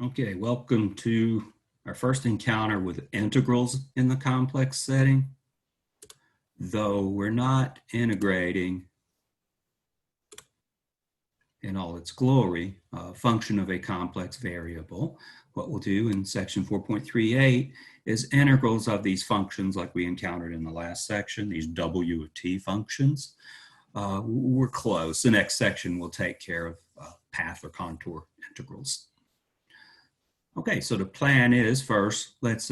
Okay, welcome to our first encounter with integrals in the complex setting. Though we're not integrating in all its glory a function of a complex variable, what we'll do in section 4.38 is integrals of these functions like we encountered in the last section, these W of t functions. We're close. The next section will take care of path or contour integrals. Okay, so the plan is first, let's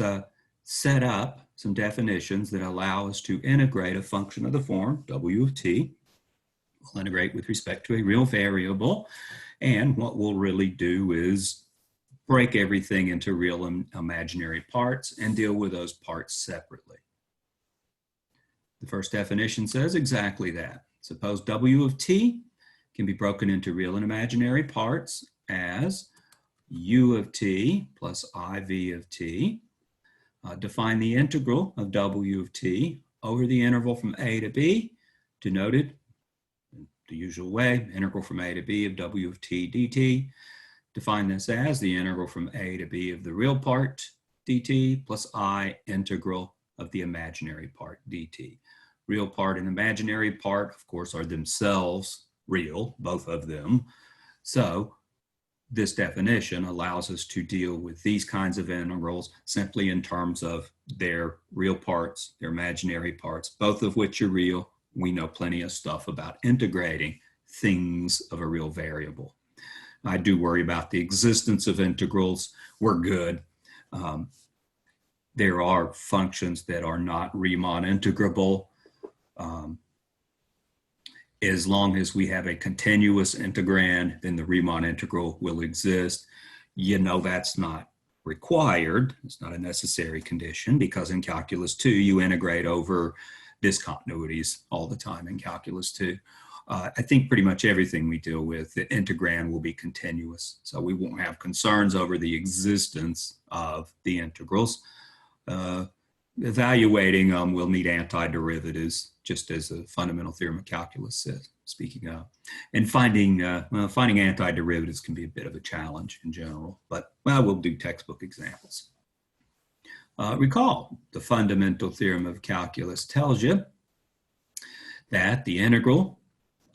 set up some definitions that allow us to integrate a function of the form W of t. We'll integrate with respect to a real variable, and what we'll really do is break everything into real and imaginary parts and deal with those parts separately. The first definition says exactly that. Suppose W of t can be broken into real and imaginary parts as u of t plus iv of t. Define the integral of w of t over the interval from a to b, denoted the usual way, integral from a to b of w of t dt. Define this as the integral from a to b of the real part dt plus I integral of the imaginary part dt. Real part and imaginary part, of course, are themselves real, both of them. So this definition allows us to deal with these kinds of integrals simply in terms of their real parts, their imaginary parts, both of which are real. We know plenty of stuff about integrating things of a real variable. I do worry about the existence of integrals. We're good. There are functions that are not Riemann integrable. As long as we have a continuous integrand, then the Riemann integral will exist. You know that's not required. It's not a necessary condition because in Calculus 2, you integrate over discontinuities all the time in Calculus 2. I think pretty much everything we deal with, the integrand will be continuous. So we won't have concerns over the existence of the integrals. Evaluating them, we'll need antiderivatives, just as the fundamental theorem of calculus says, speaking of. And finding antiderivatives can be a bit of a challenge in general, but we'll do textbook examples. Recall, the fundamental theorem of calculus tells you that the integral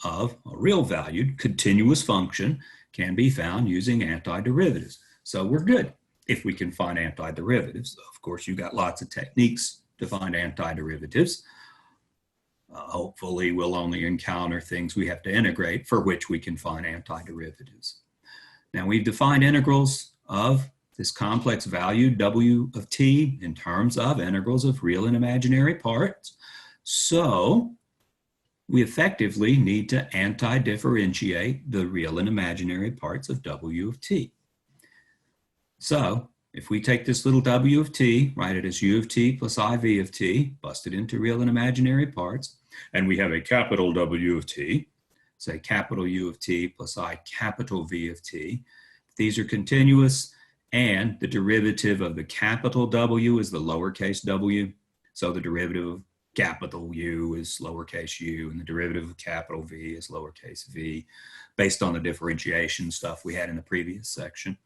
of a real valued continuous function can be found using antiderivatives. So we're good if we can find antiderivatives. Of course, you've got lots of techniques to find antiderivatives. Hopefully, we'll only encounter things we have to integrate for which we can find antiderivatives. Now, we've defined integrals of this complex value w of t in terms of integrals of real and imaginary parts. So we effectively need to anti-differentiate the real and imaginary parts of w of t. So if we take this little w of t, write it as u of t plus iv of t, bust it into real and imaginary parts, and we have a capital W of t, say capital U of t plus I capital V of t. These are continuous, and the derivative of the capital W is the lowercase w. So the derivative of capital U is lowercase u, and the derivative of capital V is lowercase v, based on the differentiation stuff we had in the previous section.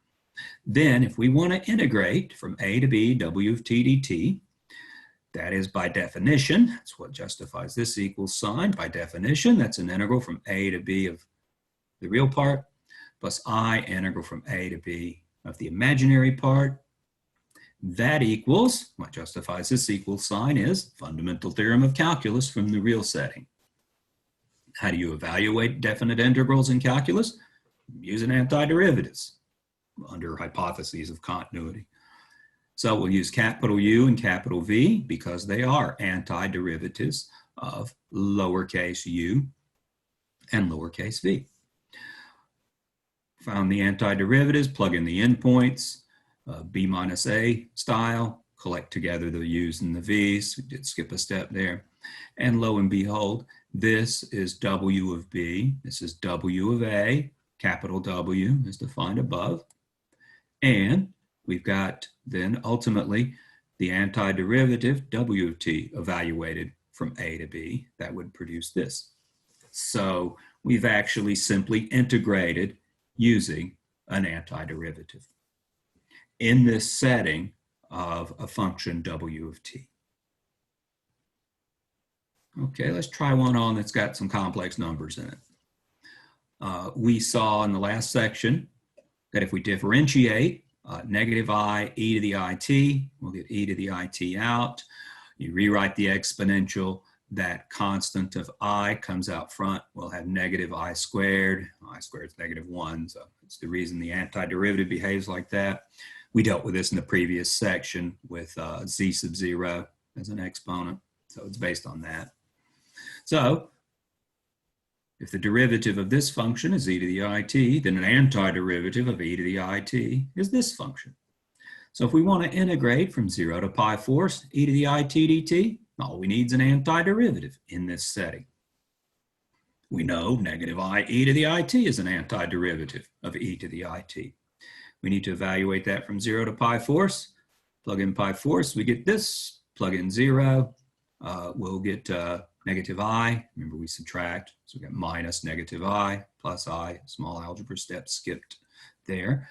Then if we want to integrate from a to b w of t dt, that is by definition, that's what justifies this equals sign. By definition, that's an integral from a to b of the real part plus I integral from a to b of the imaginary part. That equals, what justifies this equals sign is fundamental theorem of calculus from the real setting. How do you evaluate definite integrals in calculus? Using antiderivatives under hypotheses of continuity. So we'll use capital U and capital V because they are antiderivatives of lowercase u and lowercase v. Found the antiderivatives, plug in the endpoints, b minus a style, collect together the u's and the v's. We did skip a step there. And lo and behold, this is w of b, this is w of a, capital W is defined above. And we've got then ultimately the antiderivative w of t evaluated from a to b. That would produce this. So we've actually simply integrated using an antiderivative. in this setting of a function w of t. Okay, let's try one on that's got some complex numbers in it. We saw in the last section that if we differentiate negative I e to the it, we'll get e to the it out. You rewrite the exponential, that constant of I comes out front. We'll have negative I squared. I squared is negative 1, so it's the reason the antiderivative behaves like that. We dealt with this in the previous section with z sub 0 as an exponent, so it's based on that. So if the derivative of this function is e to the it, then an antiderivative of e to the it is this function. So if we want to integrate from 0 to pi fourths e to the it dt, all we need is an antiderivative in this setting. We know negative I e to the it is an antiderivative of e to the it. We need to evaluate that from 0 to pi fourths. Plug in pi fourths, we get this. Plug in 0, we'll get negative I. Remember, we subtract, so we get minus negative I plus I. Small algebra step skipped there.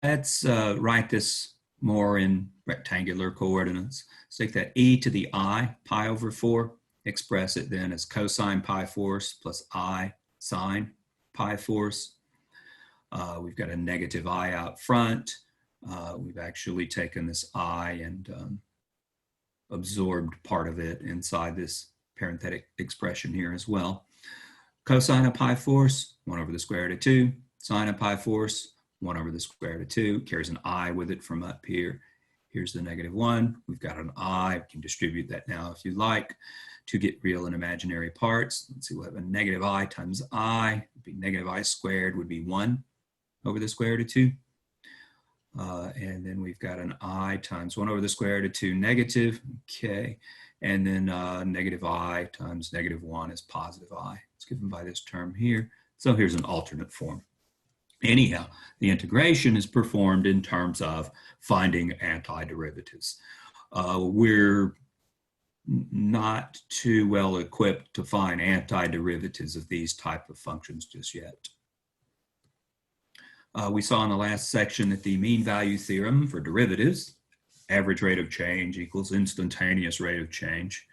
Let's write this more in rectangular coordinates. Let's take that e to the I, pi over 4, express it then as cosine pi fourths plus I sine pi fourths. We've got a negative I out front. We've actually taken this I and absorbed part of it inside this parenthetic expression here as well. Cosine of pi fourths, 1 over the square root of 2. Sine of pi fourths, 1 over the square root of 2. Carries an I with it from up here. Here's the negative 1. We've got an I. We can distribute that now if you like to get real and imaginary parts. Let's see, we'll have a negative I times I. It'd be negative I squared would be 1 over the square root of 2. And then we've got an I times 1 over the square root of 2 negative. Okay. And then negative I times negative 1 is positive I. It's given by this term here. So here's an alternate form. Anyhow, the integration is performed in terms of finding antiderivatives. We're not too well equipped to find antiderivatives of these type of functions just yet. We saw in the last section that the mean value theorem for derivatives, average rate of change equals instantaneous rate of change,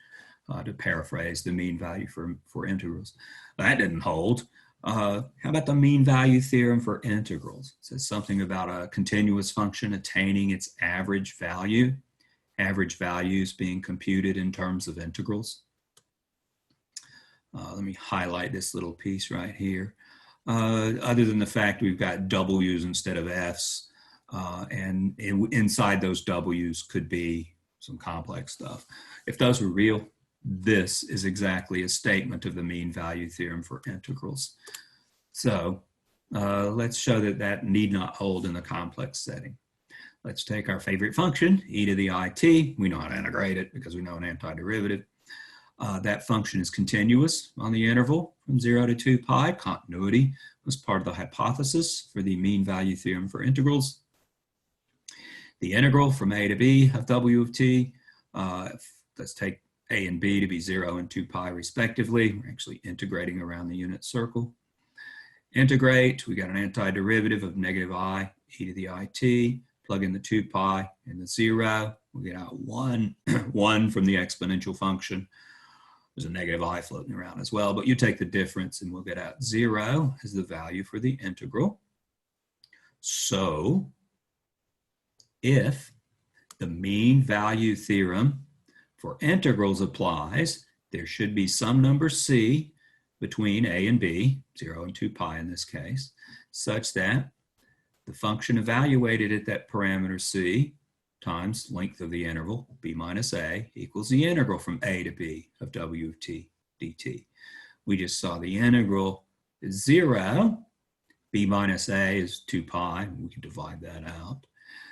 to paraphrase the mean value for integrals. That didn't hold. How about the mean value theorem for integrals? It says something about a continuous function attaining its average value, average values being computed in terms of integrals. Let me highlight this little piece right here. Other than the fact we've got W's instead of F's, and inside those W's could be some complex stuff. If those were real, this is exactly a statement of the mean value theorem for integrals. So let's show that that need not hold in the complex setting. Let's take our favorite function, e to the it. We know how to integrate it because we know an antiderivative. That function is continuous on the interval from 0 to 2 pi. Continuity was part of the hypothesis for the mean value theorem for integrals. The integral from a to b of w of t, let's take a and b to be 0 and 2 pi respectively. We're actually integrating around the unit circle. Integrate, we got an antiderivative of negative I e to the it. Plug in the 2 pi and the 0. We get out 1, 1 from the exponential function. There's a negative I floating around as well, but you take the difference and we'll get out 0 as the value for the integral. So if the mean value theorem for integrals applies, there should be some number c between a and b, 0 and 2 pi in this case, such that the function evaluated at that parameter c times length of the interval, b minus a, equals the integral from a to b of w of t dt. We just saw the integral is 0, b minus a is 2 pi, we can divide that out.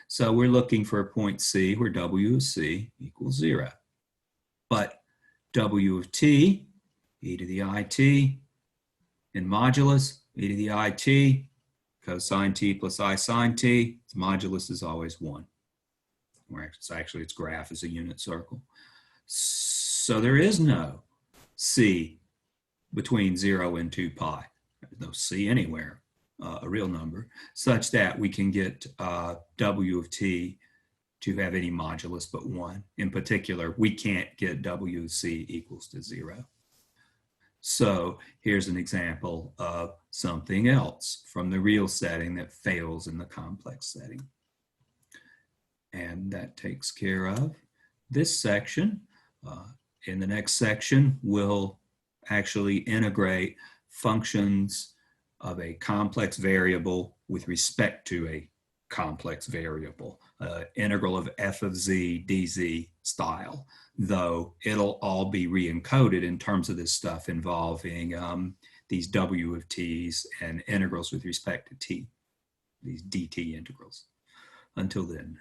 So we're looking for a point c where w of c equals 0. But w of t, e to the it, in modulus, e to the it, cosine t plus I sine t, its modulus is always 1. Where actually its graph is a unit circle. So there is no c between 0 and 2 pi. There's no c anywhere a real number, such that we can get w of t to have any modulus but 1. In particular, we can't get w of c equals to 0. So here's an example of something else from the real setting that fails in the complex setting. And that takes care of this section. In the next section, we'll actually integrate functions of a complex variable with respect to a complex variable, integral of f of z dz style, though it'll all be re-encoded in terms of this stuff involving these w of t's and integrals with respect to t, these dt integrals. Until then.